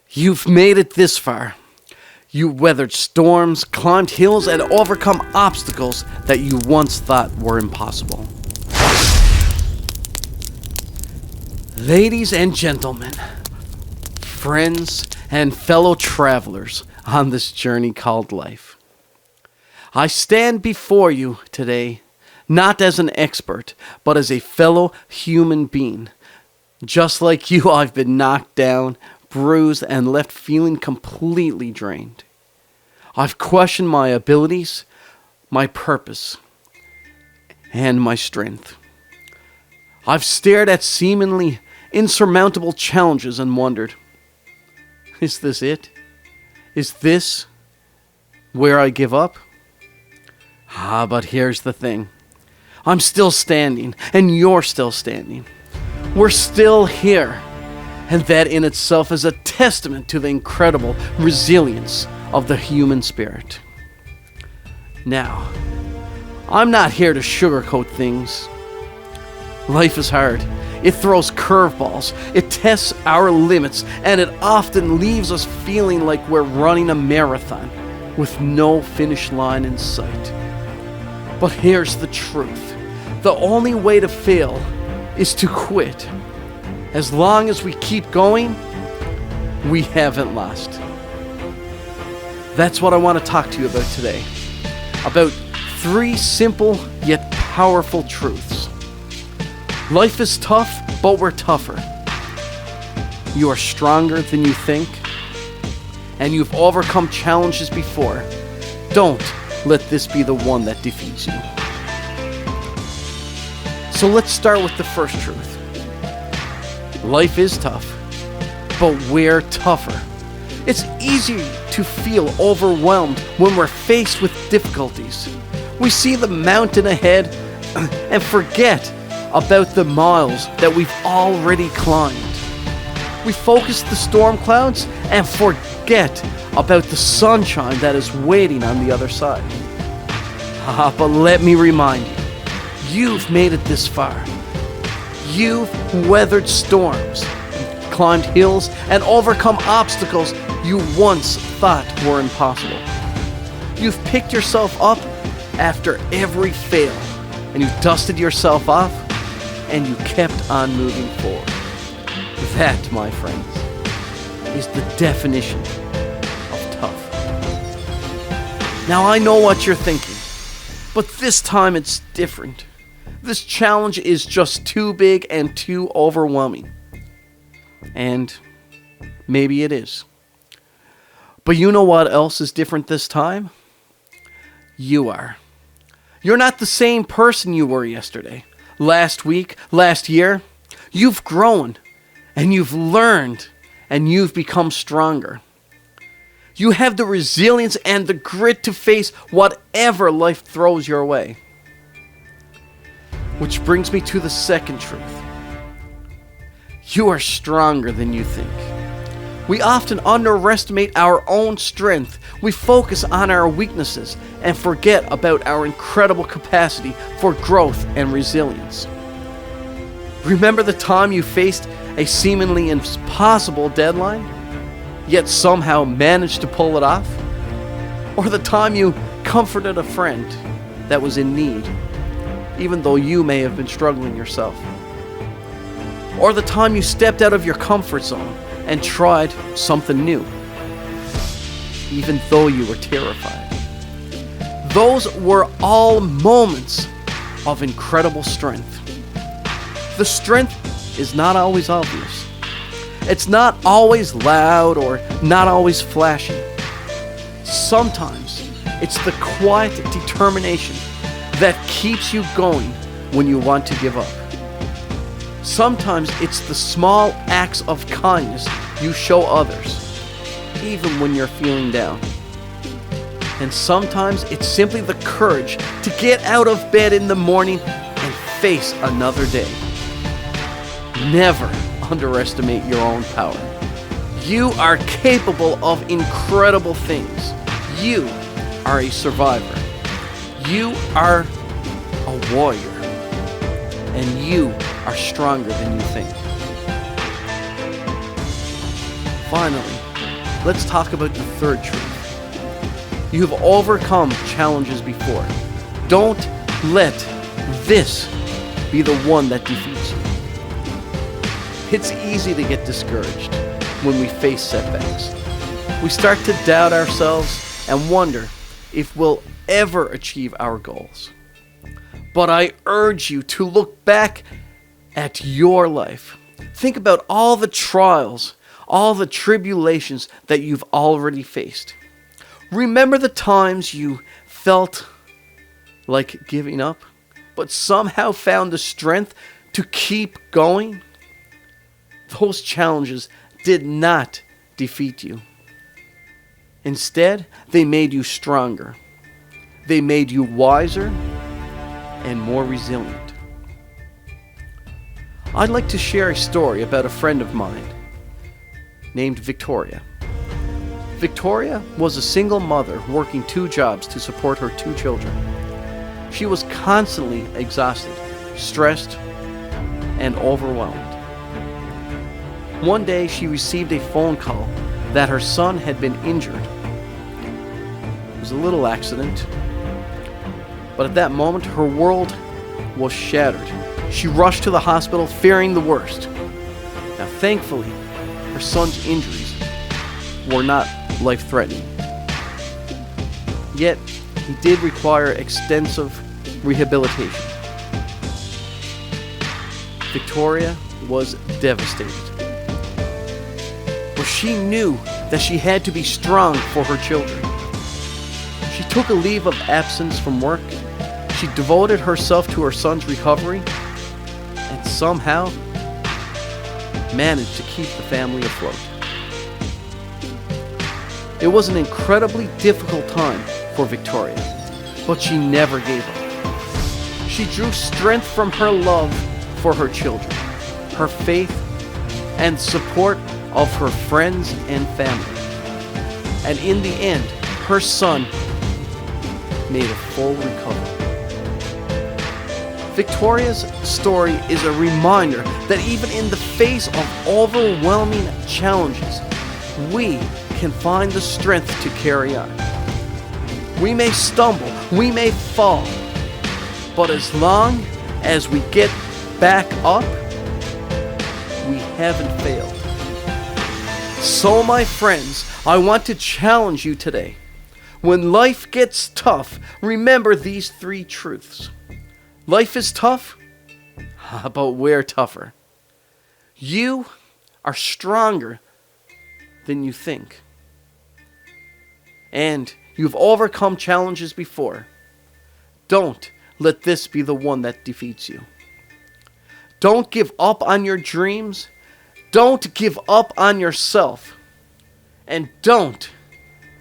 You've made it this far. You weathered storms, climbed hills, and overcome obstacles that you once thought were impossible. Ladies and gentlemen, friends and fellow travelers on this journey called life, I stand before you today not as an expert, but as a fellow human being. Just like you, I've been knocked down, bruised, and left feeling completely drained. I've questioned my abilities, my purpose, and my strength. I've stared at seemingly insurmountable challenges and wondered, is this it? Is this where I give up? But here's the thing. I'm still standing, and you're still standing. We're still here. And that in itself is a testament to the incredible resilience of the human spirit. Now, I'm not here to sugarcoat things. Life is hard. It throws curveballs. It tests our limits, and it often leaves us feeling like we're running a marathon with no finish line in sight. But here's the truth. The only way to fail is to quit. As long as we keep going, we haven't lost. That's what I want to talk to you about today. About 3 simple yet powerful truths. Life is tough, but we're tougher. You are stronger than you think, and you've overcome challenges before. Don't let this be the one that defeats you. So let's start with the first truth. Life is tough, but we're tougher. It's easy to feel overwhelmed when we're faced with difficulties. We see the mountain ahead and forget about the miles that we've already climbed. We focus the storm clouds and forget about the sunshine that is waiting on the other side. But let me remind you, you've made it this far. You've weathered storms, climbed hills, and overcome obstacles you once thought were impossible. You've picked yourself up after every fail, and you dusted yourself off, and you kept on moving forward. That, my friends, is the definition of tough. Now, I know what you're thinking, but this time it's different. This challenge is just too big and too overwhelming. And maybe it is. But you know what else is different this time? You are. You're not the same person you were yesterday, last week, last year. You've grown, and you've learned, and you've become stronger. You have the resilience and the grit to face whatever life throws your way. Which brings me to the second truth. You are stronger than you think. We often underestimate our own strength. We focus on our weaknesses and forget about our incredible capacity for growth and resilience. Remember the time you faced a seemingly impossible deadline, yet somehow managed to pull it off? Or the time you comforted a friend that was in need, even though you may have been struggling yourself? Or the time you stepped out of your comfort zone and tried something new, even though you were terrified? Those were all moments of incredible strength. The strength is not always obvious. It's not always loud or not always flashy. Sometimes it's the quiet determination that keeps you going when you want to give up. Sometimes it's the small acts of kindness you show others, even when you're feeling down. And sometimes it's simply the courage to get out of bed in the morning and face another day. Never underestimate your own power. You are capable of incredible things. You are a survivor. You are a warrior. And you are stronger than you think. Finally, let's talk about the third truth. You have overcome challenges before. Don't let this be the one that defeats you. It's easy to get discouraged when we face setbacks. We start to doubt ourselves and wonder if we'll ever achieve our goals. But I urge you to look back at your life. Think about all the trials, all the tribulations that you've already faced. Remember the times you felt like giving up, but somehow found the strength to keep going? Those challenges did not defeat you. Instead, they made you stronger. They made you wiser and more resilient. I'd like to share a story about a friend of mine named Victoria. Victoria was a single mother working 2 jobs to support her 2 children. She was constantly exhausted, stressed, and overwhelmed. One day, she received a phone call that her son had been injured. It was a little accident, but at that moment, her world was shattered. She rushed to the hospital, fearing the worst. Now, thankfully, her son's injuries were not life-threatening. Yet, he did require extensive rehabilitation. Victoria was devastated. But she knew that she had to be strong for her children. She took a leave of absence from work. She devoted herself to her son's recovery and somehow managed to keep the family afloat. It was an incredibly difficult time for Victoria, but she never gave up. She drew strength from her love for her children, her faith, and support of her friends and family. And in the end, her son made a full recovery. Victoria's story is a reminder that even in the face of overwhelming challenges, we can find the strength to carry on. We may stumble, we may fall, but as long as we get back up, we haven't failed. So, my friends, I want to challenge you today. When life gets tough, remember these 3 truths. Life is tough, but we're tougher. You are stronger than you think. And you've overcome challenges before. Don't let this be the one that defeats you. Don't give up on your dreams. Don't give up on yourself. And don't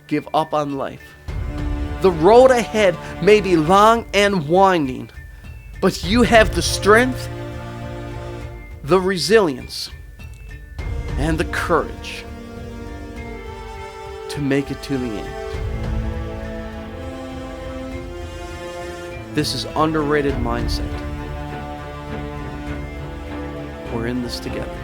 give up on life. The road ahead may be long and winding, but you have the strength, the resilience, and the courage to make it to the end. This is Underrated Mindset. We're in this together.